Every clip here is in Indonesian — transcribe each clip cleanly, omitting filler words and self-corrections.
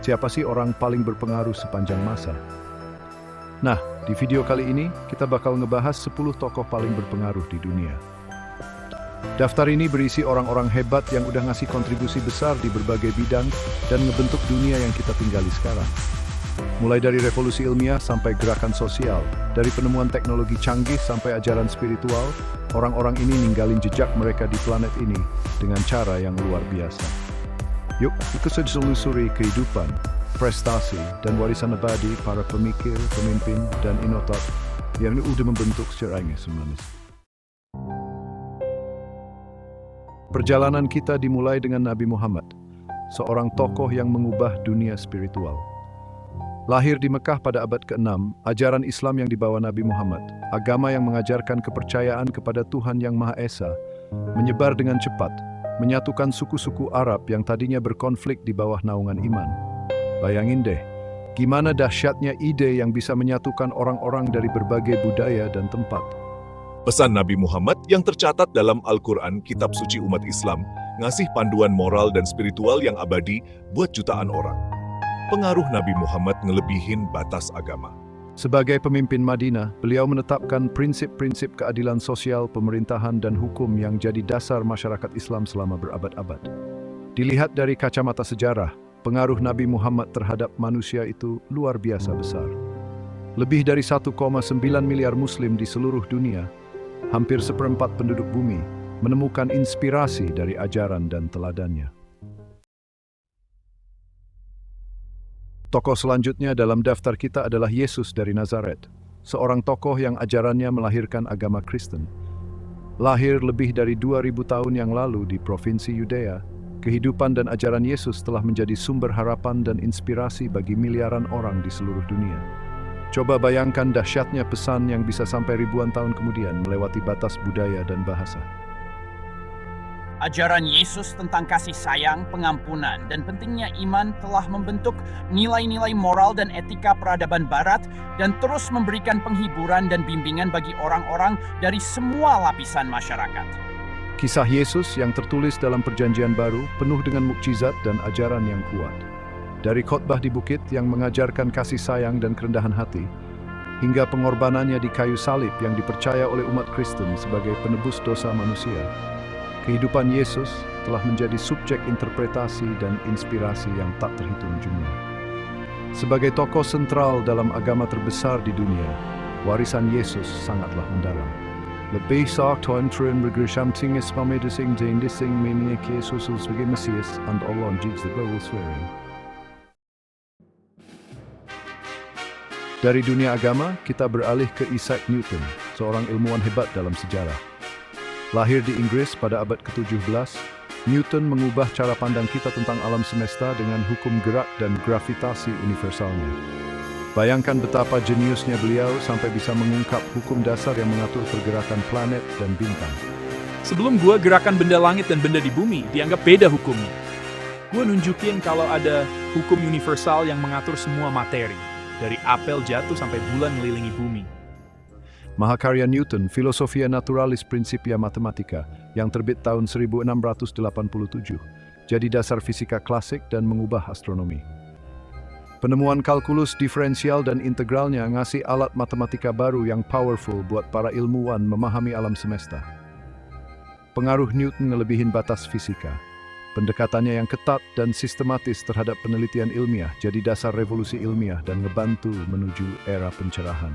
Siapa sih orang paling berpengaruh sepanjang masa? Nah, di video kali ini kita bakal ngebahas 10 tokoh paling berpengaruh di dunia. Daftar ini berisi orang-orang hebat yang udah ngasih kontribusi besar di berbagai bidang dan ngebentuk dunia yang kita tinggali sekarang. Mulai dari revolusi ilmiah sampai gerakan sosial, dari penemuan teknologi canggih sampai ajaran spiritual, orang-orang ini ninggalin jejak mereka di planet ini dengan cara yang luar biasa. Yuk, ikut selusuri kehidupan, prestasi, dan warisan abadi para pemikir, pemimpin, dan inovator yang udah membentuk sejarah sebenarnya. Perjalanan kita dimulai dengan Nabi Muhammad, seorang tokoh yang mengubah dunia spiritual. Lahir di Mekah pada abad ke-6, ajaran Islam yang dibawa Nabi Muhammad, agama yang mengajarkan kepercayaan kepada Tuhan Yang Maha Esa, menyebar dengan cepat, menyatukan suku-suku Arab yang tadinya berkonflik di bawah naungan iman. Bayangin deh, gimana dahsyatnya ide yang bisa menyatukan orang-orang dari berbagai budaya dan tempat. Pesan Nabi Muhammad yang tercatat dalam Al-Quran, kitab suci umat Islam, ngasih panduan moral dan spiritual yang abadi buat jutaan orang. Pengaruh Nabi Muhammad ngelebihin batas agama. Sebagai pemimpin Madinah, beliau menetapkan prinsip-prinsip keadilan sosial, pemerintahan, dan hukum yang jadi dasar masyarakat Islam selama berabad-abad. Dilihat dari kacamata sejarah, pengaruh Nabi Muhammad terhadap manusia itu luar biasa besar. Lebih dari 1,9 miliar Muslim di seluruh dunia, hampir seperempat penduduk bumi, menemukan inspirasi dari ajaran dan teladannya. Tokoh selanjutnya dalam daftar kita adalah Yesus dari Nazaret, seorang tokoh yang ajarannya melahirkan agama Kristen. Lahir lebih dari 2000 tahun yang lalu di Provinsi Yudea, kehidupan dan ajaran Yesus telah menjadi sumber harapan dan inspirasi bagi miliaran orang di seluruh dunia. Coba bayangkan dahsyatnya pesan yang bisa sampai ribuan tahun kemudian melewati batas budaya dan bahasa. Ajaran Yesus tentang kasih sayang, pengampunan, dan pentingnya iman telah membentuk nilai-nilai moral dan etika peradaban Barat dan terus memberikan penghiburan dan bimbingan bagi orang-orang dari semua lapisan masyarakat. Kisah Yesus yang tertulis dalam Perjanjian Baru penuh dengan mukjizat dan ajaran yang kuat. Dari khotbah di bukit yang mengajarkan kasih sayang dan kerendahan hati, hingga pengorbanannya di kayu salib yang dipercaya oleh umat Kristen sebagai penebus dosa manusia. Kehidupan Yesus telah menjadi subjek interpretasi dan inspirasi yang tak terhitung jumlah. Sebagai tokoh sentral dalam agama terbesar di dunia, warisan Yesus sangatlah mendalam. Lebih saat Tuhan Tuhan bergershamting espamedising dendising menia Yesus sebagai Mesias and Allah jigs the global swearing. Dari dunia agama, kita beralih ke Isaac Newton, seorang ilmuwan hebat dalam sejarah. Lahir di Inggris pada abad ke-17, Newton mengubah cara pandang kita tentang alam semesta dengan hukum gerak dan gravitasi universalnya. Bayangkan betapa jeniusnya beliau sampai bisa mengungkap hukum dasar yang mengatur pergerakan planet dan bintang. Sebelum gua gerakan benda langit dan benda di bumi dianggap beda hukumnya. Gua nunjukin kalau ada hukum universal yang mengatur semua materi, dari apel jatuh sampai bulan ngelilingi bumi. Mahakarya Newton, Filosofia Naturalis Principia Mathematica, yang terbit tahun 1687, jadi dasar fisika klasik dan mengubah astronomi. Penemuan kalkulus diferensial dan integralnya ngasih alat matematika baru yang powerful buat para ilmuwan memahami alam semesta. Pengaruh Newton ngelebihin batas fisika. Pendekatannya yang ketat dan sistematis terhadap penelitian ilmiah jadi dasar revolusi ilmiah dan ngebantu menuju era pencerahan.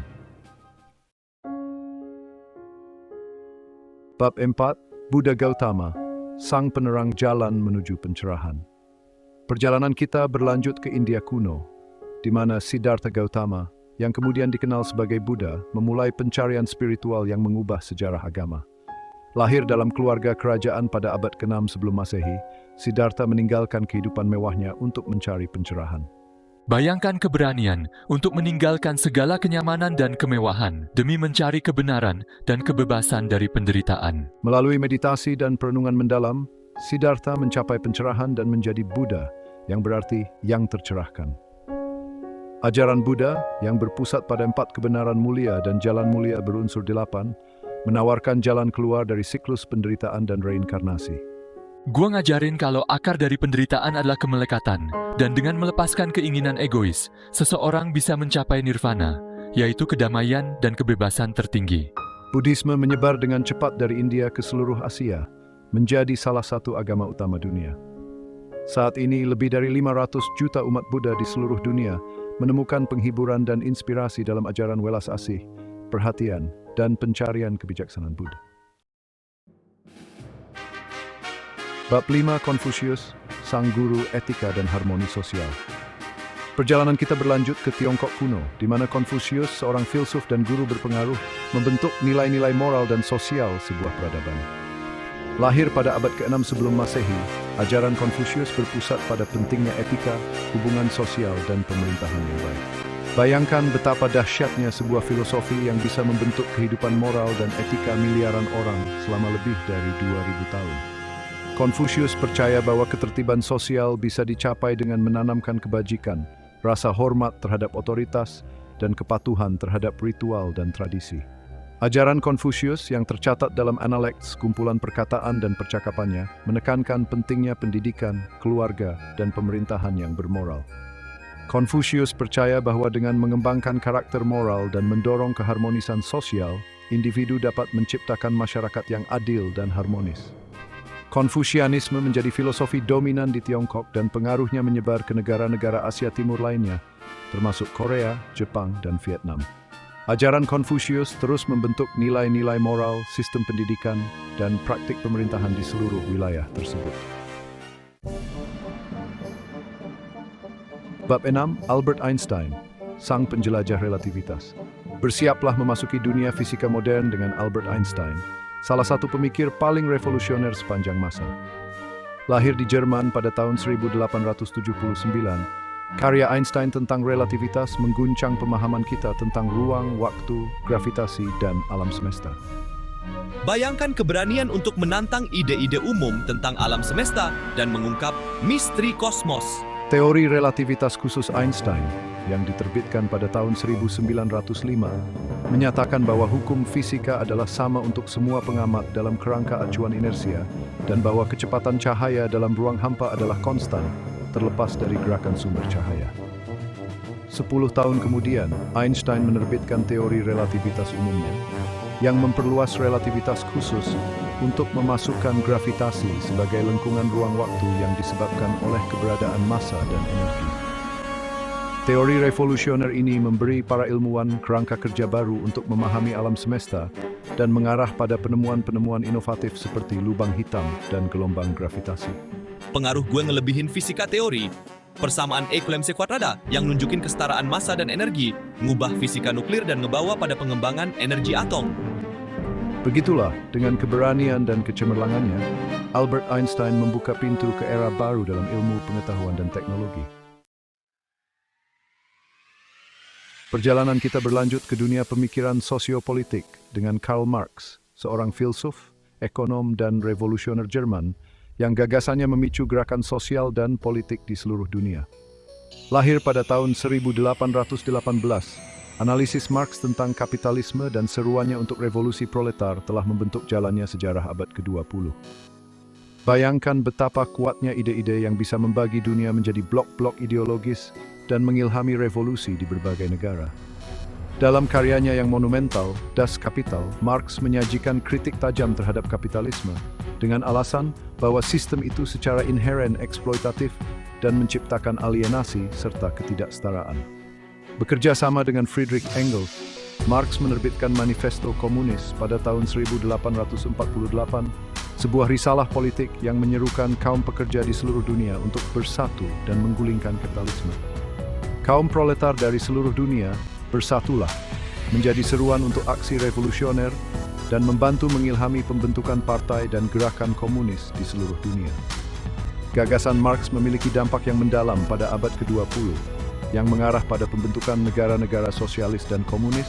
Bab 4, Buddha Gautama, sang penerang jalan menuju pencerahan. Perjalanan kita berlanjut ke India kuno, di mana Siddhartha Gautama, yang kemudian dikenal sebagai Buddha, memulai pencarian spiritual yang mengubah sejarah agama. Lahir dalam keluarga kerajaan pada abad ke-6 sebelum Masehi, Siddhartha meninggalkan kehidupan mewahnya untuk mencari pencerahan. Bayangkan keberanian untuk meninggalkan segala kenyamanan dan kemewahan demi mencari kebenaran dan kebebasan dari penderitaan. Melalui meditasi dan perenungan mendalam, Siddhartha mencapai pencerahan dan menjadi Buddha, yang berarti yang tercerahkan. Ajaran Buddha yang berpusat pada 4 kebenaran mulia dan jalan mulia berunsur 8, menawarkan jalan keluar dari siklus penderitaan dan reinkarnasi. Gua ngajarin kalau akar dari penderitaan adalah kemelekatan, dan dengan melepaskan keinginan egois, seseorang bisa mencapai nirvana, yaitu kedamaian dan kebebasan tertinggi. Buddhisme menyebar dengan cepat dari India ke seluruh Asia, menjadi salah satu agama utama dunia. Saat ini, lebih dari 500 juta umat Buddha di seluruh dunia menemukan penghiburan dan inspirasi dalam ajaran welas asih, perhatian, dan pencarian kebijaksanaan Buddha. Bab 5 Konfusius, sang guru etika dan harmoni sosial. Perjalanan kita berlanjut ke Tiongkok kuno, di mana Konfusius, seorang filsuf dan guru berpengaruh, membentuk nilai-nilai moral dan sosial sebuah peradaban. Lahir pada abad ke-6 sebelum Masehi, ajaran Konfusius berpusat pada pentingnya etika, hubungan sosial, dan pemerintahan yang baik. Bayangkan betapa dahsyatnya sebuah filosofi yang bisa membentuk kehidupan moral dan etika miliaran orang selama lebih dari 2000 tahun. Konfusius percaya bahwa ketertiban sosial bisa dicapai dengan menanamkan kebajikan, rasa hormat terhadap otoritas, dan kepatuhan terhadap ritual dan tradisi. Ajaran Konfusius yang tercatat dalam Analects, kumpulan perkataan dan percakapannya, menekankan pentingnya pendidikan, keluarga, dan pemerintahan yang bermoral. Konfusius percaya bahwa dengan mengembangkan karakter moral dan mendorong keharmonisan sosial, individu dapat menciptakan masyarakat yang adil dan harmonis. Konfusianisme menjadi filosofi dominan di Tiongkok dan pengaruhnya menyebar ke negara-negara Asia Timur lainnya, termasuk Korea, Jepang, dan Vietnam. Ajaran Konfusius terus membentuk nilai-nilai moral, sistem pendidikan, dan praktik pemerintahan di seluruh wilayah tersebut. Bab 6. Albert Einstein, sang penjelajah relativitas. Bersiaplah memasuki dunia fisika modern dengan Albert Einstein, salah satu pemikir paling revolusioner sepanjang masa. Lahir di Jerman pada tahun 1879, karya Einstein tentang relativitas mengguncang pemahaman kita tentang ruang, waktu, gravitasi, dan alam semesta. Bayangkan keberanian untuk menantang ide-ide umum tentang alam semesta dan mengungkap misteri kosmos. Teori relativitas khusus Einstein yang diterbitkan pada tahun 1905 menyatakan bahwa hukum fisika adalah sama untuk semua pengamat dalam kerangka acuan inersia dan bahwa kecepatan cahaya dalam ruang hampa adalah konstan terlepas dari gerakan sumber cahaya. 10 tahun kemudian, Einstein menerbitkan teori relativitas umumnya yang memperluas relativitas khusus untuk memasukkan gravitasi sebagai lengkungan ruang waktu yang disebabkan oleh keberadaan massa dan energi. Teori revolusioner ini memberi para ilmuwan kerangka kerja baru untuk memahami alam semesta dan mengarah pada penemuan-penemuan inovatif seperti lubang hitam dan gelombang gravitasi. Pengaruh gue ngelebihin fisika teori. Persamaan E = mc² ada yang nunjukin kesetaraan massa dan energi, ngubah fisika nuklir dan ngebawa pada pengembangan energi atom. Begitulah, dengan keberanian dan kecemerlangannya, Albert Einstein membuka pintu ke era baru dalam ilmu pengetahuan dan teknologi. Perjalanan kita berlanjut ke dunia pemikiran sosiopolitik dengan Karl Marx, seorang filsuf, ekonom, dan revolusioner Jerman yang gagasannya memicu gerakan sosial dan politik di seluruh dunia. Lahir pada tahun 1818, analisis Marx tentang kapitalisme dan seruannya untuk revolusi proletar telah membentuk jalannya sejarah abad ke-20. Bayangkan betapa kuatnya ide-ide yang bisa membagi dunia menjadi blok-blok ideologis dan mengilhami revolusi di berbagai negara. Dalam karyanya yang monumental, Das Kapital, Marx menyajikan kritik tajam terhadap kapitalisme dengan alasan bahwa sistem itu secara inheren eksploitatif dan menciptakan alienasi serta ketidaksetaraan. Bekerja sama dengan Friedrich Engels, Marx menerbitkan Manifesto Komunis pada tahun 1848, sebuah risalah politik yang menyerukan kaum pekerja di seluruh dunia untuk bersatu dan menggulingkan kapitalisme. Kaum proletar dari seluruh dunia, bersatulah, menjadi seruan untuk aksi revolusioner dan membantu mengilhami pembentukan partai dan gerakan komunis di seluruh dunia. Gagasan Marx memiliki dampak yang mendalam pada abad ke-20, yang mengarah pada pembentukan negara-negara sosialis dan komunis,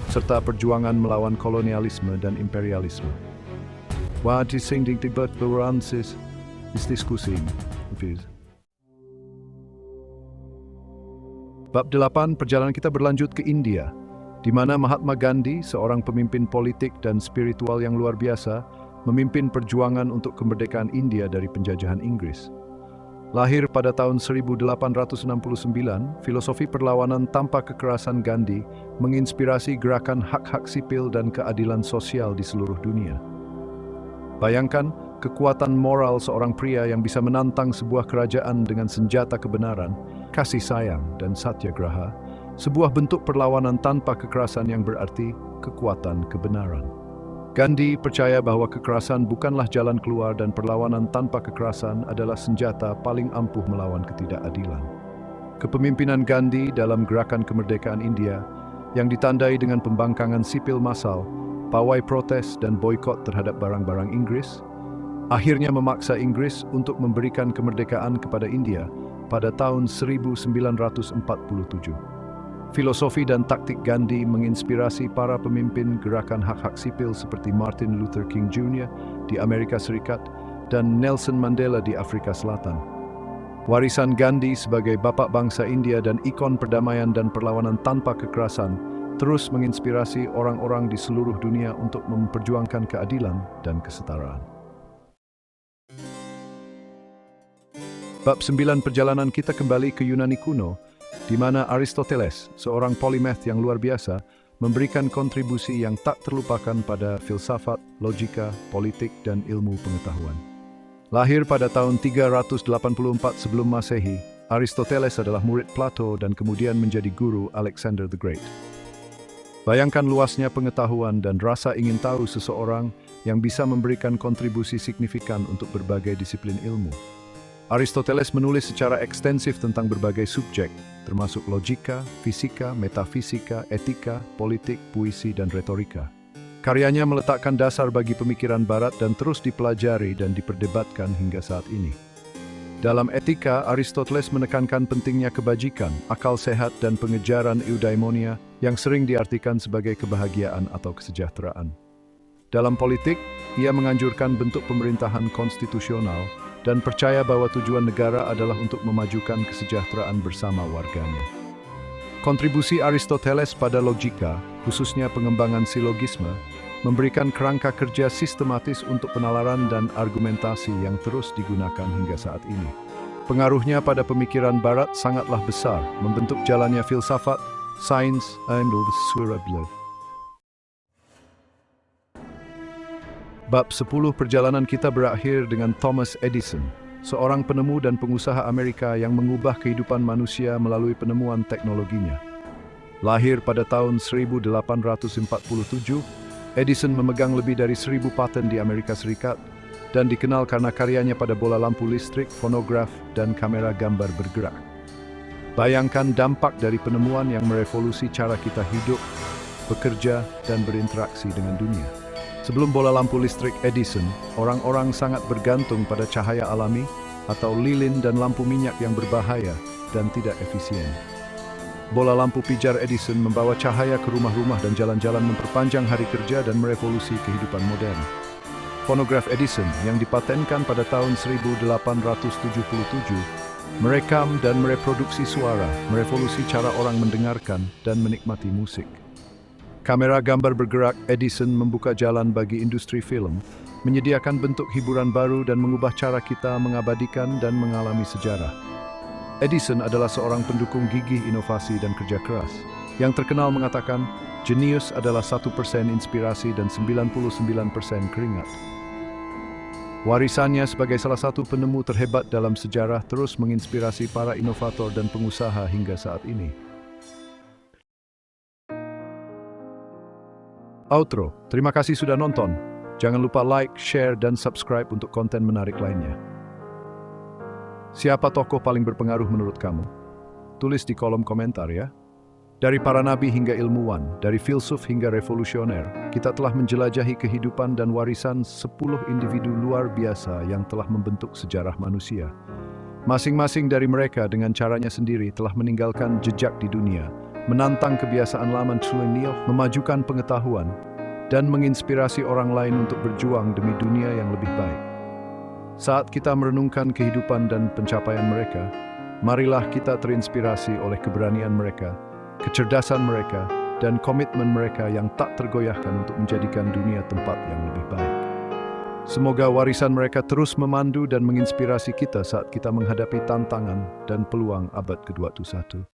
serta perjuangan melawan kolonialisme dan imperialisme. Wat is sing debat toleransis is diskusi. Bab 8, perjalanan kita berlanjut ke India, di mana Mahatma Gandhi, seorang pemimpin politik dan spiritual yang luar biasa, memimpin perjuangan untuk kemerdekaan India dari penjajahan Inggris. Lahir pada tahun 1869, filosofi perlawanan tanpa kekerasan Gandhi menginspirasi gerakan hak-hak sipil dan keadilan sosial di seluruh dunia. Bayangkan kekuatan moral seorang pria yang bisa menantang sebuah kerajaan dengan senjata kebenaran, kasih sayang, dan satyagraha, sebuah bentuk perlawanan tanpa kekerasan yang berarti kekuatan kebenaran. Gandhi percaya bahwa kekerasan bukanlah jalan keluar dan perlawanan tanpa kekerasan adalah senjata paling ampuh melawan ketidakadilan. Kepemimpinan Gandhi dalam gerakan kemerdekaan India yang ditandai dengan pembangkangan sipil massal, pawai protes dan boikot terhadap barang-barang Inggris, akhirnya memaksa Inggris untuk memberikan kemerdekaan kepada India pada tahun 1947. Filosofi dan taktik Gandhi menginspirasi para pemimpin gerakan hak-hak sipil seperti Martin Luther King Jr. di Amerika Serikat dan Nelson Mandela di Afrika Selatan. Warisan Gandhi sebagai bapak bangsa India dan ikon perdamaian dan perlawanan tanpa kekerasan terus menginspirasi orang-orang di seluruh dunia untuk memperjuangkan keadilan dan kesetaraan. Bab 9 perjalanan kita kembali ke Yunani kuno, di mana Aristoteles, seorang polimath yang luar biasa, memberikan kontribusi yang tak terlupakan pada filsafat, logika, politik, dan ilmu pengetahuan. Lahir pada tahun 384 sebelum Masehi, Aristoteles adalah murid Plato dan kemudian menjadi guru Alexander the Great. Bayangkan luasnya pengetahuan dan rasa ingin tahu seseorang yang bisa memberikan kontribusi signifikan untuk berbagai disiplin ilmu. Aristoteles menulis secara ekstensif tentang berbagai subjek, termasuk logika, fisika, metafisika, etika, politik, puisi, dan retorika. Karyanya meletakkan dasar bagi pemikiran Barat dan terus dipelajari dan diperdebatkan hingga saat ini. Dalam etika, Aristoteles menekankan pentingnya kebajikan, akal sehat, dan pengejaran eudaimonia yang sering diartikan sebagai kebahagiaan atau kesejahteraan. Dalam politik, ia menganjurkan bentuk pemerintahan konstitusional dan percaya bahwa tujuan negara adalah untuk memajukan kesejahteraan bersama warganya. Kontribusi Aristoteles pada logika, khususnya pengembangan silogisme, memberikan kerangka kerja sistematis untuk penalaran dan argumentasi yang terus digunakan hingga saat ini. Pengaruhnya pada pemikiran Barat sangatlah besar, membentuk jalannya filsafat, sains, dan filsafat. Bab 10 perjalanan kita berakhir dengan Thomas Edison, seorang penemu dan pengusaha Amerika yang mengubah kehidupan manusia melalui penemuan teknologinya. Lahir pada tahun 1847, Edison memegang lebih dari 1.000 paten di Amerika Serikat dan dikenal karena karyanya pada bola lampu listrik, fonograf, dan kamera gambar bergerak. Bayangkan dampak dari penemuan yang merevolusi cara kita hidup, bekerja, dan berinteraksi dengan dunia. Sebelum bola lampu listrik Edison, orang-orang sangat bergantung pada cahaya alami atau lilin dan lampu minyak yang berbahaya dan tidak efisien. Bola lampu pijar Edison membawa cahaya ke rumah-rumah dan jalan-jalan, memperpanjang hari kerja dan merevolusi kehidupan modern. Fonograf Edison yang dipatenkan pada tahun 1877 merekam dan mereproduksi suara, merevolusi cara orang mendengarkan dan menikmati musik. Kamera gambar bergerak Edison membuka jalan bagi industri film, menyediakan bentuk hiburan baru dan mengubah cara kita mengabadikan dan mengalami sejarah. Edison adalah seorang pendukung gigih inovasi dan kerja keras, yang terkenal mengatakan, jenius adalah 1% inspirasi dan 99% keringat. Warisannya sebagai salah satu penemu terhebat dalam sejarah terus menginspirasi para inovator dan pengusaha hingga saat ini. Outro, terima kasih sudah nonton. Jangan lupa like, share, dan subscribe untuk konten menarik lainnya. Siapa tokoh paling berpengaruh menurut kamu? Tulis di kolom komentar ya. Dari para nabi hingga ilmuwan, dari filsuf hingga revolusioner, kita telah menjelajahi kehidupan dan warisan 10 individu luar biasa yang telah membentuk sejarah manusia. Masing-masing dari mereka dengan caranya sendiri telah meninggalkan jejak di dunia, menantang kebiasaan lama kolonial, memajukan pengetahuan, dan menginspirasi orang lain untuk berjuang demi dunia yang lebih baik. Saat kita merenungkan kehidupan dan pencapaian mereka, marilah kita terinspirasi oleh keberanian mereka, kecerdasan mereka, dan komitmen mereka yang tak tergoyahkan untuk menjadikan dunia tempat yang lebih baik. Semoga warisan mereka terus memandu dan menginspirasi kita saat kita menghadapi tantangan dan peluang abad ke-21.